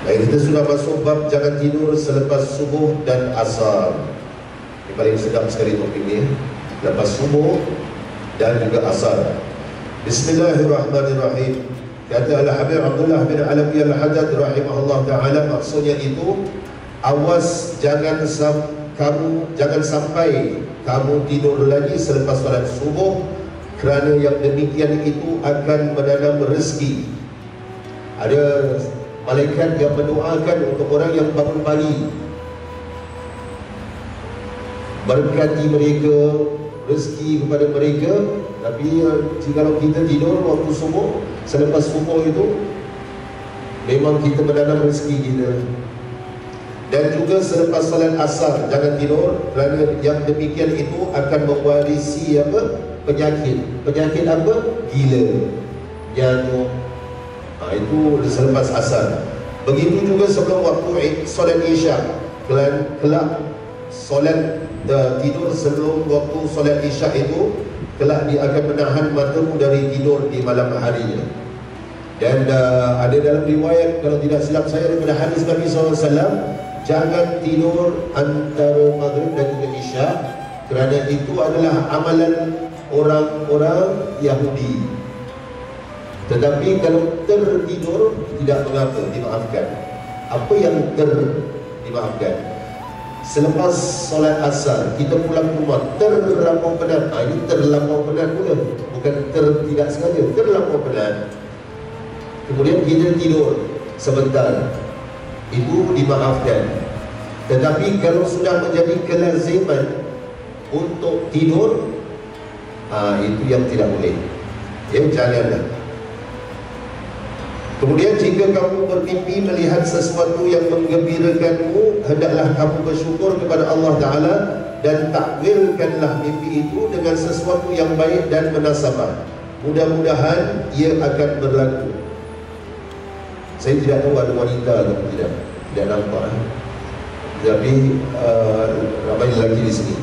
Baik, kita sudah masuk bab jangan tidur selepas subuh dan asar. Ini paling sedap sekali topik ini, lepas subuh dan juga asar. Bismillahirrahmanirrahim. Kata Al-Habib Abdullah bin Alawi Al-Haddad rahimahullah ta'ala, maksudnya itu, awas jangan sampai kamu tidur lagi selepas salat subuh, kerana yang demikian itu akan menanam rezeki. Ada malaikat yang mendoakan untuk orang yang bangun pagi, berkati mereka, rezeki kepada mereka. Tapi kalau kita tidur waktu subuh, selepas subuh itu memang kita menanam rezeki kita. Dan juga selepas salat asar jangan tidur, kerana yang demikian itu akan mewarisi apa? Penyakit. Penyakit apa? Gila, jantung. Itu selepas asar. Begitu juga sebelum waktu solat isya. Kelak solat tidur sebelum waktu solat isya itu, kelak dia akan menahan matamu dari tidur di malam harinya. Dan ada dalam riwayat, kalau tidak silap saya, daripada hadis Nabi SAW, jangan tidur antara maghrib dan juga isya, kerana itu adalah amalan orang-orang Yahudi. Tetapi kalau tertidur, tidak mengapa, dimaafkan. Apa yang dimaafkan? Selepas solat asar, kita pulang ke rumah, terlampau penat. Ini terlampau penat pula, bukan tidak sengaja, terlampau penat. Kemudian kita tidur sebentar, itu dimaafkan. Tetapi kalau sudah menjadi kelaziman untuk tidur, itu yang tidak boleh. Janganlah. Kemudian jika kamu bermimpi melihat sesuatu yang menggembirakanmu, hendaklah kamu bersyukur kepada Allah Ta'ala dan takwilkanlah mimpi itu dengan sesuatu yang baik dan menasabah. Mudah-mudahan ia akan berlaku. Saya tidak tahu ada wanita atau tidak nampak. Tapi ramai lelaki di sini.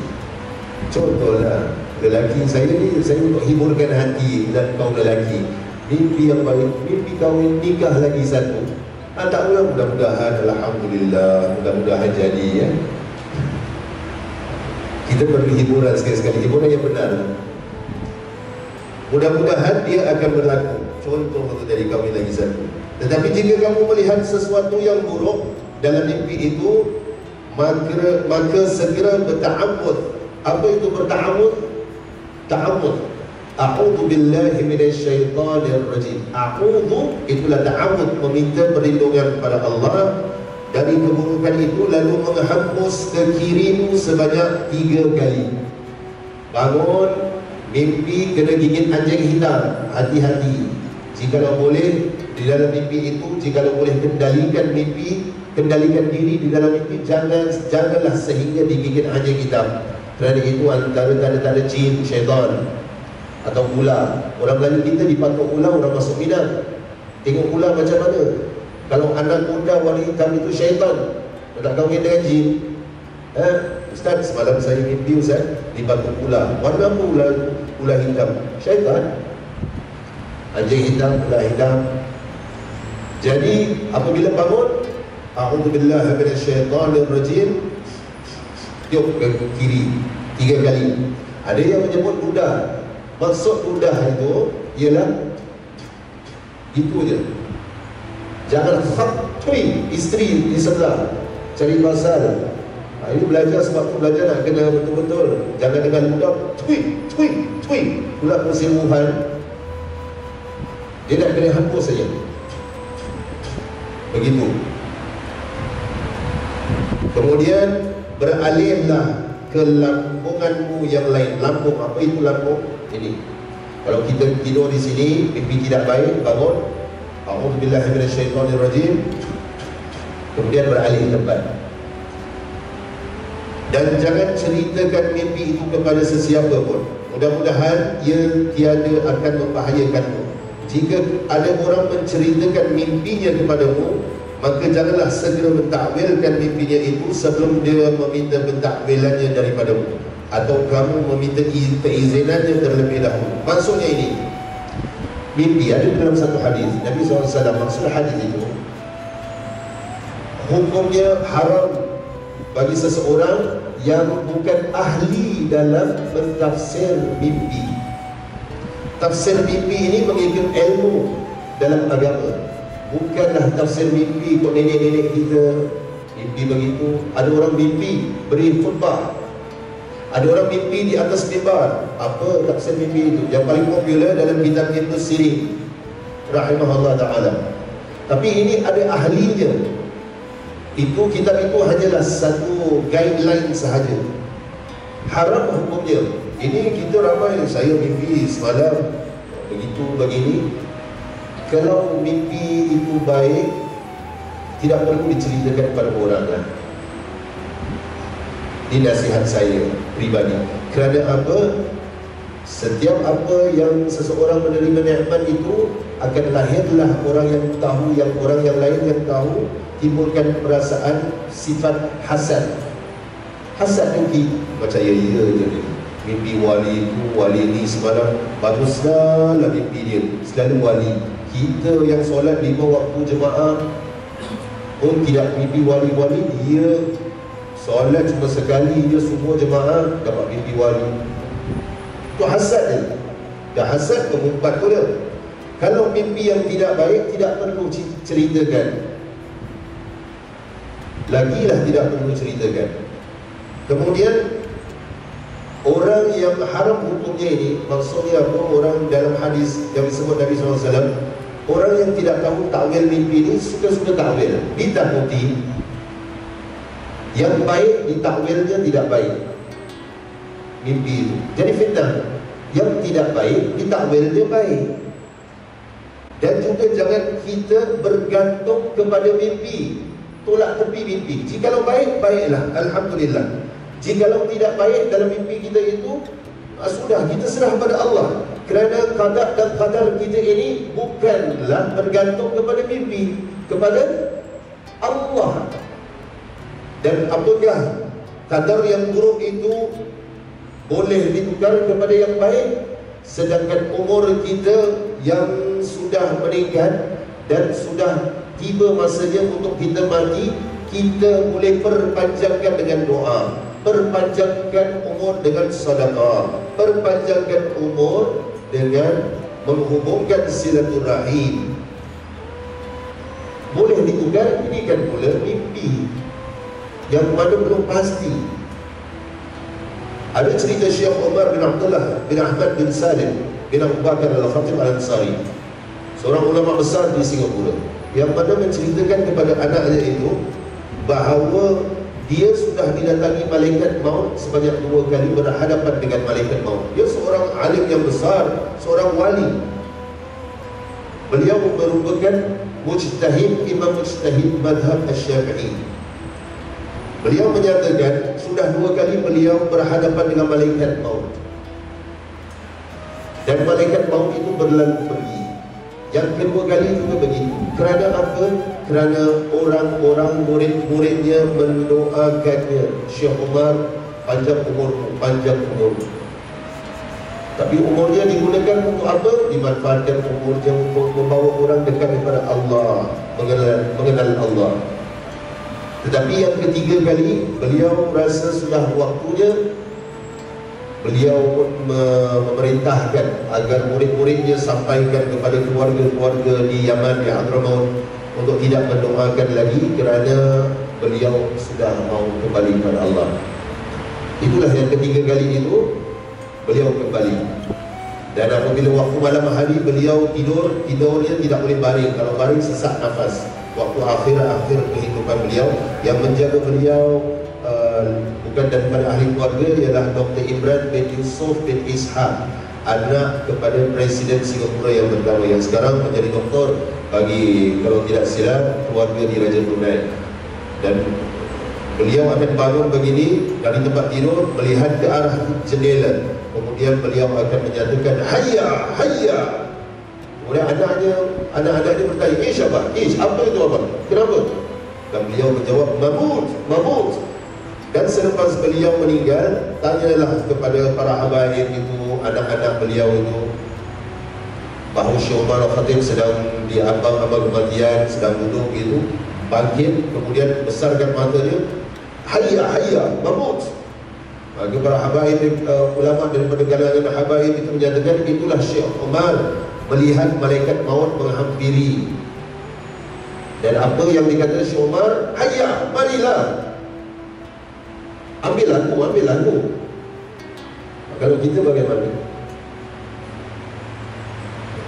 Contohlah, lelaki saya ni, saya untuk hiburkan hati dan kaum lelaki, mimpi yang baik, mimpi kahwin, nikah lagi satu. Tak pula, mudah-mudahan, alhamdulillah, mudah-mudahan jadi ya. Kita perlu hiburan sekali-sekali, hiburan yang benar. Mudah-mudahan dia akan berlaku. Contoh untuk jadi kahwin lagi satu. Tetapi jika kamu melihat sesuatu yang buruk dalam mimpi itu, maka segera berta'awudz. Apa itu berta'awudz? Ta'awudz, a'udzu billahi minasyaitonir rajim. A'udzu itulah ta'awudz, meminta perlindungan kepada Allah dari keburukan itu, lalu menghembus ke kirimu sebanyak 3 kali. Bangun, mimpi kena gigit anjing hitam, hati-hati. Jikalau boleh di dalam mimpi itu, jikalau boleh kendalikan mimpi, kendalikan diri di dalam mimpi, janganlah sehingga digigit anjing hitam. Kerana itu antara tanda-tanda jin, syaitan atau ular. Orang Melayu kita dipatok ular, orang masuk Minang. Tengok ular macam mana. Kalau anak muda warna hitam itu syaitan, nak kahwin dengan jin. Ustaz, semalam saya mimpi Ustaz, dipatok ular. Warna apa ular hitam? Syaitan. Anjing hitam, ular hitam. Jadi apabila bangun, a'udzubillahi minasyaitonir rajim, tiup ke kiri 3 kali. Ada yang menyebut ludah. Maksud ludah itu ialah itu je. Jangan tui isteri di sebelah, cari pasal. Ini belajar, sebab tu belajar nak kena betul-betul. Jangan dengan ludah tui pula perselingkuhan. Dia nak kena hapus saja. Begitu. Kemudian beralihlah ke lambunganmu yang lain. Lambung, apa itu lambung? Ini. Kalau kita tidur di sini, mimpi tidak baik, bangun, a'udzubillahi minasyaitonirrajim, kemudian beralih tempat. Dan jangan ceritakan mimpi itu kepada sesiapa pun. Mudah-mudahan ia tiada akan membahayakanmu. Jika ada orang menceritakan mimpinya kepadamu, maka janganlah segera mentakwilkan mimpinya itu sebelum dia meminta pentakwilannya daripadamu, atau kamu meminta keizinannya terlebih dahulu. Maksudnya ini, mimpi ada dalam satu hadis Nabi SAW. Maksud hadis itu, hukumnya haram bagi seseorang yang bukan ahli dalam mentafsir mimpi. Tafsir mimpi ini mengikut ilmu dalam agama. Bukanlah tafsir mimpi kok nenek-nenek kita mimpi begitu. Ada orang mimpi beri khutbah, ada orang mimpi di atas mimbar. Apa tafsir mimpi itu? Yang paling popular dalam kitab Ibnu Sirin rahimahullah ta'ala. Tapi ini ada ahlinya. Itu kitab itu hanyalah satu guideline sahaja. Haram hukumnya. Ini kita ramai, saya mimpi semalam begitu begini. Kalau mimpi itu baik, tidak perlu diceritakan kepada orang lah. Ini nasihat saya pribadi. Kerana apa? Setiap apa yang seseorang menerima nikmat itu, akan lahirlah orang yang tahu, yang orang yang lain yang tahu, timbulkan perasaan sifat hasad. Hasad mimpi, macam ya je ni. Mimpi wali itu, wali ni semalam baguslah mimpi dia, selalu wali. Kita yang solat 5 waktu jemaah pun tidak mimpi wali-wali. Dia solat cuma sekali, dia semua jemaah dapat mimpi wali. Itu hasad dia. Dah hasad mengumpat tu dia. Kalau mimpi yang tidak baik, tidak perlu ceritakan. Lagilah tidak perlu ceritakan. Kemudian orang yang haram hukumnya ini, maksudnya apa? Orang dalam hadis yang disebut Nabi SAW, orang yang tidak tahu takwil mimpi ini suka-suka takwil, ditakuti. Yang baik ditakwilnya tidak baik mimpi itu, jadi fitnah. Yang tidak baik ditakwilnya baik. Dan juga jangan kita bergantung kepada mimpi, tolak tepi mimpi. Jikalau baik, baiklah, alhamdulillah. Jikalau tidak baik dalam mimpi kita itu, sudah, kita serah pada Allah. Kerana qada dan qadar kita ini bukanlah bergantung kepada mimpi, kepada Allah. Dan apakah qadar yang buruk itu boleh ditukar kepada yang baik? Sedangkan umur kita yang sudah meningkat dan sudah tiba masanya untuk kita mati, kita boleh perpanjangkan dengan doa, perpanjangkan umur dengan sedekah, perpanjangkan umur dengan menghubungkan silaturahim. Boleh ditukar. Ini kan pula mimpi yang mana belum pasti. Ada cerita Syekh Umar bin Abdullah bin Ahmad bin Salim bin Abu Bakar Al-Khatib Al-Ansari, seorang ulama besar di Singapura, yang mana menceritakan kepada anaknya itu bahawa dia sudah didatangi malaikat maut sebanyak 2 kali, berhadapan dengan malaikat maut. Dia seorang alim yang besar, seorang wali. Beliau merupakan mujtahid, imam mujtahid madhab Asy-Syafi'i. Beliau menyatakan sudah 2 kali beliau berhadapan dengan malaikat maut, dan malaikat maut itu berlalu pergi. Yang kedua kali juga begitu. Kerana apa? Kerana orang-orang murid-muridnya mendoakannya, Syekh Umar, panjang umurmu, panjang umurmu. Tapi umurnya digunakan untuk apa? Dimanfaatkan umurnya untuk membawa orang dekat kepada Allah, mengenal Allah. Tetapi yang ketiga kali, beliau rasa sudah waktunya, beliau pun memerintahkan agar murid-muridnya sampaikan kepada keluarga-keluarga di Yaman, di Hadramaut, untuk tidak mendoakan lagi kerana beliau sudah mau kembali kepada Allah. Itulah yang ketiga kali itu beliau kembali. Dan apabila waktu malam hari beliau tidur, tidurnya tidak boleh baring. Kalau baring sesak nafas. Waktu akhir kehidupan beliau, yang menjaga beliau bukan daripada ahli keluarga ialah Dr. Imran bin Yusuf bin Ishaq, anak kepada Presiden Singapura yang pertama, yang sekarang menjadi doktor bagi, kalau tidak silap, keluarga di Raja Brunei. Dan beliau akan bangun begini dari tempat tidur, melihat ke arah jendela. Kemudian beliau akan menyatakan hayya, hayya. Kemudian anak-anaknya bertanya, siapa? Apa itu abang? Kenapa? Dan beliau menjawab, mamut, mamut. Dan selepas beliau meninggal, tanyalah kepada para habaib itu, anak-anak beliau itu, bahawa Syekh Umar Al-Khatib sedang di ambang kematian, sedang duduk itu. bangkit, kemudian besarkan matanya, hayya hayya mamut. Maka para habaib, ulama daripada kalangan habaib itu menyatakan itulah Syekh Umar melihat malaikat maut menghampiri. Dan apa yang dikatakan Syekh Umar, hayya, marilah, ambil aku. Kalau kita bagaimana?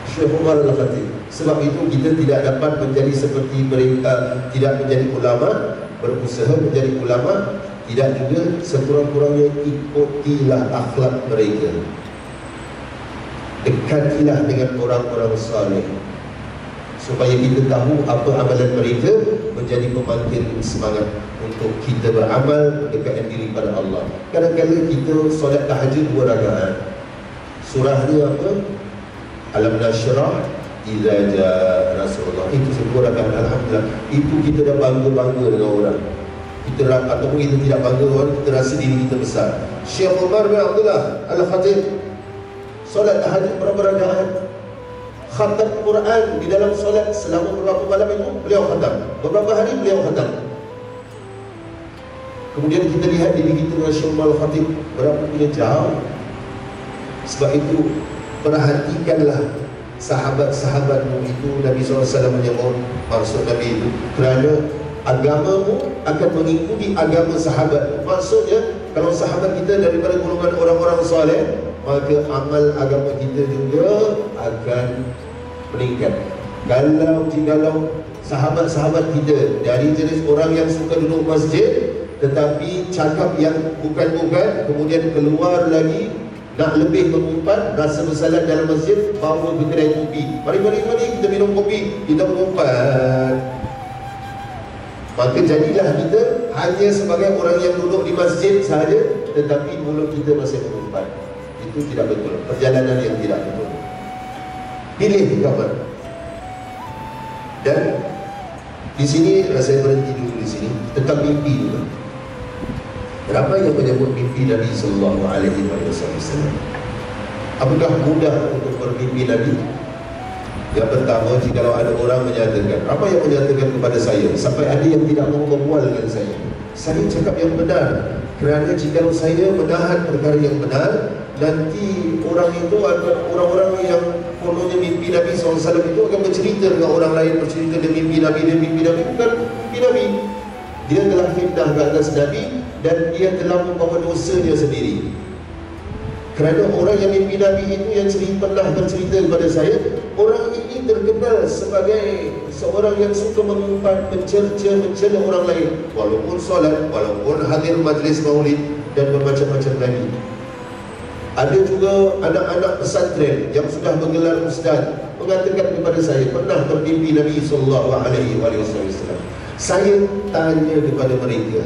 Syekh Umar Al-Khatib. Sebab itu kita tidak dapat menjadi seperti mereka, tidak menjadi ulama, berusaha menjadi ulama, tidak juga sekurang-kurangnya ikutilah akhlak mereka, dekatilah dengan orang-orang saleh, supaya kita tahu apa amalan mereka, menjadi pembangkit semangat untuk kita beramal, mendekatkan diri pada Allah. Kadang-kadang kita solat tahajud 2 rakaat, surah dia apa? Alam Nashrah, Idza Jaa Rasulullah. Itu 2 rakaat, alhamdulillah. Itu kita dah bangga-bangga dengan orang. Kita ataupun kita tidak bangga orang, kita rasa diri kita besar. Syekh Umar bin Abdullah Al-Khatib solat tahajud berapa rakaat? Khatam Quran di dalam solat selama beberapa malam itu beliau khatam, beberapa hari beliau khatam. Kemudian kita lihat diri kita dengan Syekh Umar Al-Khatib berapa punya jauh. Sebab itu perhatikanlah sahabat-sahabatmu itu. Nabi SAW menyebut maksud Nabi itu, kerana agamamu akan mengikuti agama sahabat. Maksudnya kalau sahabat kita daripada golongan orang-orang soleh, maka amal agama kita juga akan meningkat. Kalau sahabat-sahabat kita dari jenis orang yang suka duduk masjid tetapi cakap yang bukan-bukan, kemudian keluar lagi nak lebih mengumpat, rasa bersalah dalam masjid, bawa ke kedai kopi, mari kita minum kopi, kita mengumpat. Maka jadilah kita hanya sebagai orang yang duduk di masjid sahaja, tetapi mulut kita masih mengumpat. Itu tidak betul, perjalanan yang tidak betul. Pilih kawan. Dan di sini saya berhenti dulu di sini tentang mimpi juga. Berapa yang menyebut mimpi Nabi Sallallahu Alaihi Wasallam? Apakah mudah untuk bermimpi Nabi? Yang pertama, jika ada orang menyatakan, apa yang menyatakan kepada saya sampai ada yang tidak mau berbual dengan saya cakap yang benar. Kerana jika saya menahan perkara yang benar, nanti orang itu akan, orang-orang yang kononnya mimpi Nabi SAW itu akan bercerita dengan orang lain, bercerita dia mimpi Nabi, bukan mimpi Nabi. Dia telah fitnah ke atas Nabi dan dia telah membawa dosanya sendiri. Kerana orang yang mimpi Nabi itu yang pernah bercerita kepada saya, orang ini terkenal sebagai seorang yang suka mengumpat, mencela orang lain, walaupun solat, walaupun hadir majlis maulid dan bermacam-macam lagi. Ada juga anak-anak pesantren yang sudah bergelar ustaz mengatakan kepada saya pernah bermimpi Nabi SAW. Saya tanya kepada mereka,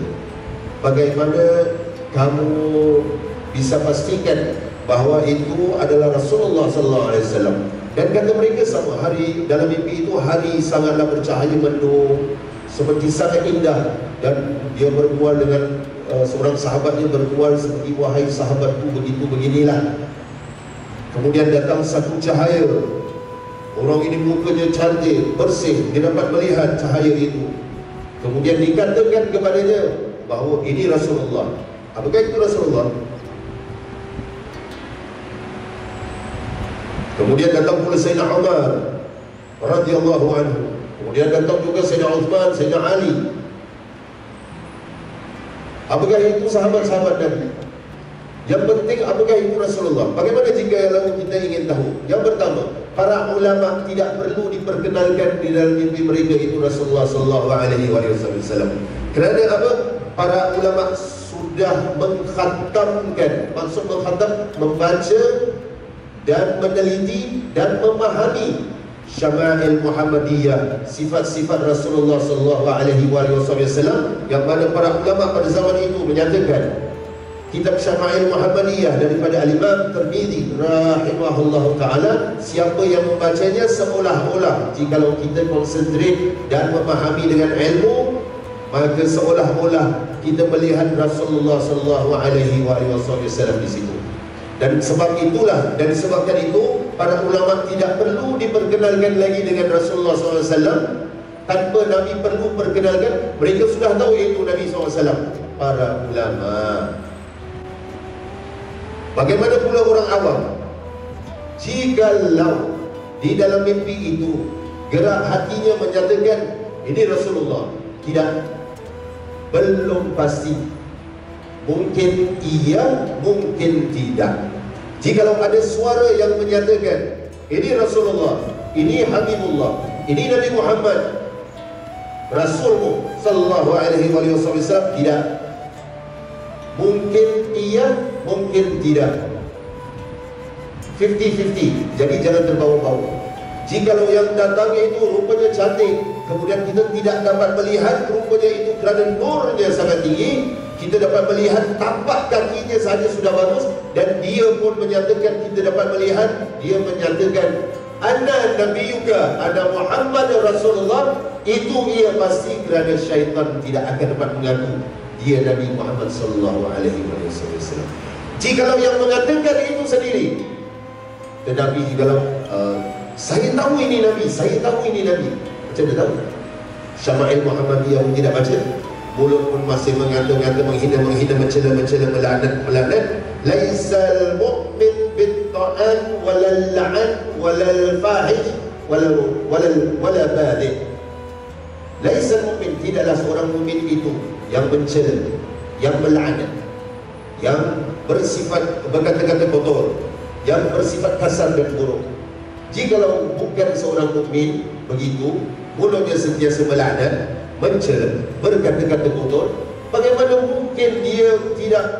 bagaimana kamu bisa pastikan bahawa itu adalah Rasulullah SAW? Dan kata mereka sama, hari dalam mimpi itu hari sangatlah bercahaya mendung, seperti sangat indah. Dan dia berbual dengan seorang sahabatnya, berbual seperti, wahai sahabatku, begitu beginilah. Kemudian datang satu cahaya, orang ini mukanya cantik, bersih, dia dapat melihat cahaya itu. Kemudian dikatakan kepadanya bahawa ini Rasulullah. Apakah itu Rasulullah? Kemudian datang pula Sayyidina Umar radhiyallahu anhu. Kemudian datang juga Sayyidina Uthman, Sayyidina Ali. Apakah itu sahabat-sahabat Nabi? Yang penting apakah itu Rasulullah? Bagaimana jika kita ingin tahu? Yang pertama, para ulama tidak perlu diperkenalkan di dalam mimpi mereka itu Rasulullah sallallahu alaihi wasallam. Kerana apa? Para ulama sudah mengkhatamkan, maksud mengkhatam, membaca dan meneliti dan memahami syama'il Muhammadiyah, sifat-sifat Rasulullah sallallahu alaihi wasallam, yang mana para ulama pada zaman itu menyatakan kitab Syama'il Muhammadiyah daripada Al-Imam Tirmizi rahimahullahu ta'ala, siapa yang membacanya seolah-olah, jikalau kita konsentrate dan memahami dengan ilmu, maka seolah-olah kita melihat Rasulullah sallallahu alaihi wasallam di situ. Dan sebab itulah, dan disebabkan itu para ulama tidak perlu diperkenalkan lagi dengan Rasulullah SAW, tanpa Nabi perlu perkenalkan, mereka sudah tahu itu Nabi SAW. Para ulama. Bagaimana pula orang awam? Jikalau di dalam mimpi itu gerak hatinya menyatakan ini Rasulullah, tidak, belum pasti, mungkin iya, mungkin tidak. Jikalau ada suara yang menyatakan ini Rasulullah, ini Habibullah, ini Nabi Muhammad, Rasulmu sallallahu alaihi wasallam, tidak, mungkin iya, mungkin tidak, 50-50. Jadi jangan terbawa-bawa. Jikalau yang datangnya itu rupanya cantik, kemudian kita tidak dapat melihat rupanya itu kerana nurnya sangat tinggi, kita dapat melihat tapak kakinya sahaja sudah bagus, dan dia pun menyatakan kita dapat melihat, dia menyatakan Ana Nabiyuka, Ana Muhammad Rasulullah, itu ia pasti kerana syaitan tidak akan dapat mengaku dia Nabi Muhammad sallallahu alaihi wasallam. Jikalau yang mengatakan itu sendiri, tetapi jikalau saya tahu ini Nabi, saya tahu ini Nabi, macam mana tahu? Syama'il Muhammadiyah pun tidak baca, mulut pun masih mengata-ngata, menghina, mencela, melaknat. Laisal mu'min bit-ta'an walal la'an walal fahish wala badih. Laisal mu'min, tidaklah seorang mukmin itu yang mencela, yang melaknat, yang bersifat berkata-kata kotor, yang bersifat kasar dan buruk. Jikalau bukan seorang mukmin begitu, mulutnya sentiasa melaknat, mencela, berkata-kata kotor, bagaimana mungkin dia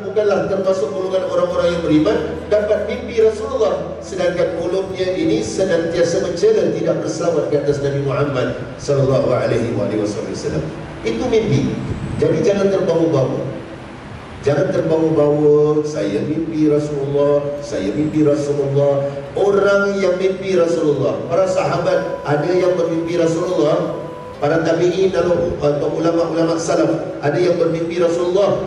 bukanlah termasuk golongan orang-orang yang beriman dapat mimpi Rasulullah, sedangkan mulutnya ini senantiasa mencela, tidak berselawat ke atas Nabi Muhammad sallallahu alaihi wasallam. Itu mimpi. Jadi jangan terbawa-bawa. Jangan terbawa-bawa, saya mimpi Rasulullah, saya mimpi Rasulullah. Orang yang mimpi Rasulullah, para sahabat ada yang bermimpi Rasulullah, para tabi'in atau ulama-ulama salaf ada yang bermimpi Rasulullah.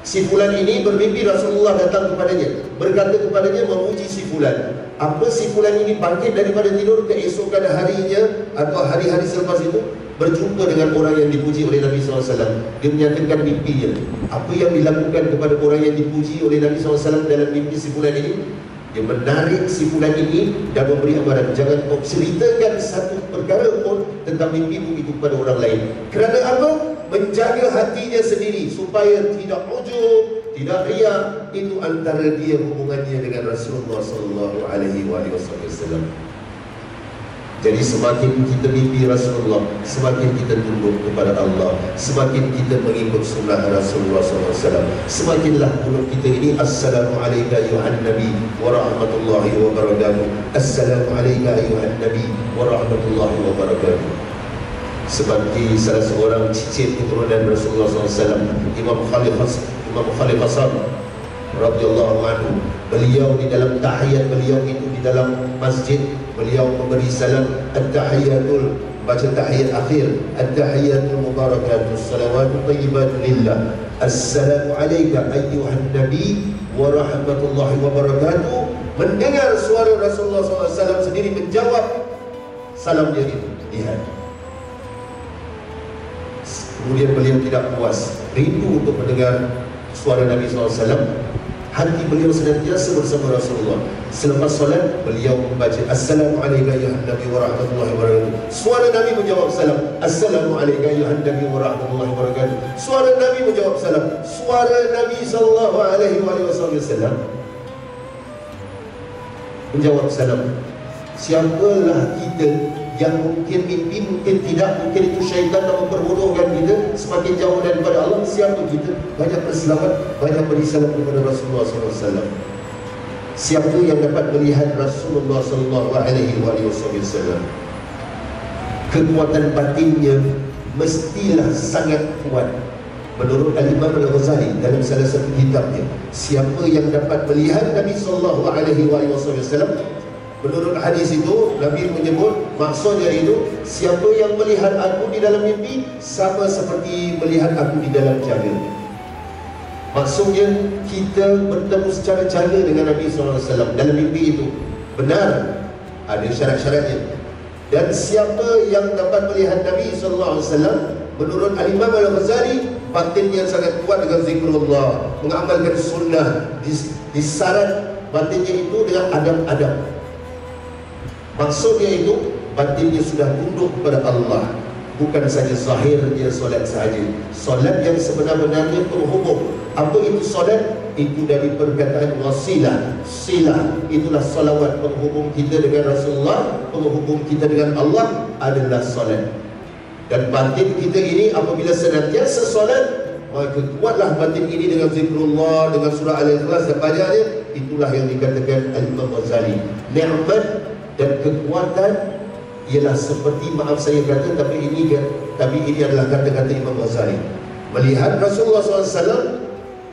Si fulan ini bermimpi Rasulullah datang kepadanya, berkata kepadanya, memuji si fulan. Apa si fulan ini bangkit daripada tidur keesokan harinya atau hari-hari selepas itu berjumpa dengan orang yang dipuji oleh Nabi SAW. Dia menyatakan mimpinya. Apa yang dilakukan kepada orang yang dipuji oleh Nabi SAW dalam mimpi si fulan ini? Dia menarik si fulan ini dan memberi amaran, jangan kau ceritakan satu perkara pun tentang mimpimu itu kepada orang lain. Kerana apa? Menjaga hatinya sendiri supaya tidak ujub, tidak riak. Itu antara dia hubungannya dengan Rasulullah sallallahu alaihi wasallam. Jadi semakin kita mimpi Rasulullah, semakin kita tunduk kepada Allah, semakin kita mengikut sunnah Rasulullah SAW. Semakinlah mulut kita ini Assalamualaikum ayuhan Nabi wa rahmatullahi wa barakatuh. Assalamualaikum ayuhan Nabi wa rahmatullahi wa barakatuh. Seperti salah seorang cicit keturunan Rasulullah SAW, Imam Khalil Hasan radhiyallahu anhu, beliau di dalam tahiyat beliau itu di dalam masjid, beliau memberi salam at-tahiyatul, baca tahiyat akhir, at-tahiyatul mubarakatus salawatut thayyibatun lillah, assalamu alayka ayyuhan nabi wa rahmatullahi wa barakatuh. Mendengar suara Rasulullah SAW sendiri menjawab salam dia itu, lihat. Kemudian beliau tidak puas, rindu untuk mendengar suara Nabi SAW. Hati beliau senantiasa bersama Rasulullah. Selepas solat, beliau membaca Assalamualaikum ya Nabi wa rahmatullahi wa barakatuh. Suara Nabi menjawab salam, Assalamualaikum ya Nabi wa rahmatullahi wa barakatuh. Suara Nabi menjawab salam. Suara Nabi sallallahu alaihi wasallam menjawab salam. Siapalah kita yang mungkin mimpi, mungkin tidak, mungkin itu syaitan yang memperbodohkan kita, semakin jauh daripada Allah. Siapa kita? Banyak berselawat, banyak beri salam kepada Rasulullah SAW. Siapa yang dapat melihat Rasulullah SAW, kekuatan batinnya mestilah sangat kuat. Menurut Al-Imam Al-Ghazali dalam salah satu kitabnya, siapa yang dapat melihat Nabi SAW, menurut hadis itu, Nabi menyebut, maksudnya itu, siapa yang melihat aku di dalam mimpi, sama seperti melihat aku di dalam jaga. Maksudnya, kita bertemu secara jaga dengan Nabi SAW dalam mimpi itu. Benar, ada syarat-syaratnya. Dan siapa yang dapat melihat Nabi SAW, menurut Al-Imam Al-Ghazali, batinnya sangat kuat dengan zikrullah, mengamalkan sunnah, disyarat batinnya itu dengan adab-adab. Maksudnya itu batinnya sudah tunduk kepada Allah, bukan saja zahirnya solat sahaja. Solat yang sebenar-benarnya penghubung. Apa itu solat? Itu dari perkataan wasilah. Silah itulah salawat, penghubung kita dengan Rasulullah, penghubung kita dengan Allah adalah solat. Dan batin kita ini apabila senantiasa solat, maka kuatlah batin ini dengan zikrullah, dengan surah Al-Ikhlas dan banyaknya. Itulah yang dikatakan Al-Imam Ghazali, nikmat dan kekuatan ialah seperti, maaf saya kata, tapi ini adalah kata-kata Imam Ghazali. Melihat Rasulullah SAW,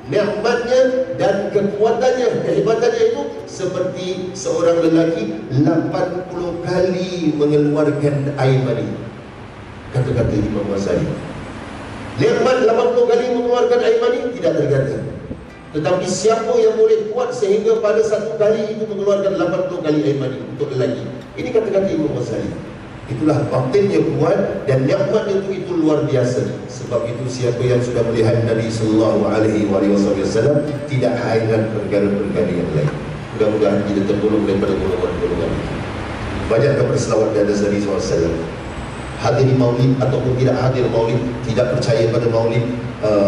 nikmatnya dan kekuatannya, kehebatannya itu seperti seorang lelaki 80 kali mengeluarkan air mani. Kata-kata Imam Ghazali, nikmat 80 kali mengeluarkan air mani tidak tergantung. Tetapi siapa yang boleh kuat sehingga pada satu kali itu mengeluarkan 80 kali air mani untuk lelaki? Ini kata-kata Imam Ghazali. Itulah batinnya kuat dan nikmat itu luar biasa. Sebab itu siapa yang sudah melihat Nabi Sallallahu Alaihi Wasallam tidak hairan perkara-perkara yang lain. Mudah-mudahan kita tertolong daripada golongan-golongan. Banyakkan berselawat di atas Nabi SAW. Hadir maulid ataupun tidak hadir maulid, tidak percaya pada maulid,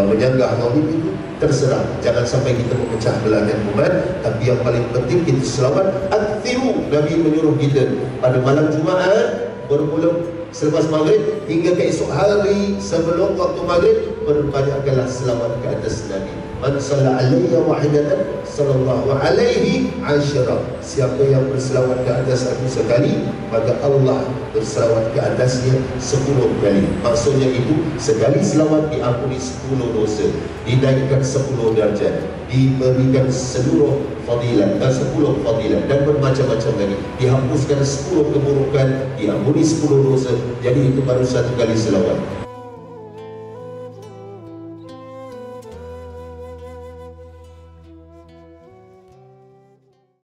menyanggah maulid itu terserah. Jangan sampai kita memecah belahkan umat. Tapi yang paling penting kita selawat. Aktiru, Nabi menyuruh kita pada malam Jumaat bermula selepas maghrib hingga ke esok hari sebelum waktu maghrib, berbanyakkanlah selawat ke atas Nabi. Man shalla alayya wahidatan sallallahu alaihi asyara. Siapa yang berselawat ke atas aku sekali, maka Allah berselawat ke atasnya 10 kali. Maksudnya itu sekali selawat diampuni 10 dosa, dinaikkan 10 darjat, diberikan seluruh fadilat dan 10 fadilat dan bermacam-macam lagi, dihapuskan 10 keburukan, diampuni 10 dosa. Jadi itu baru satu kali selawat.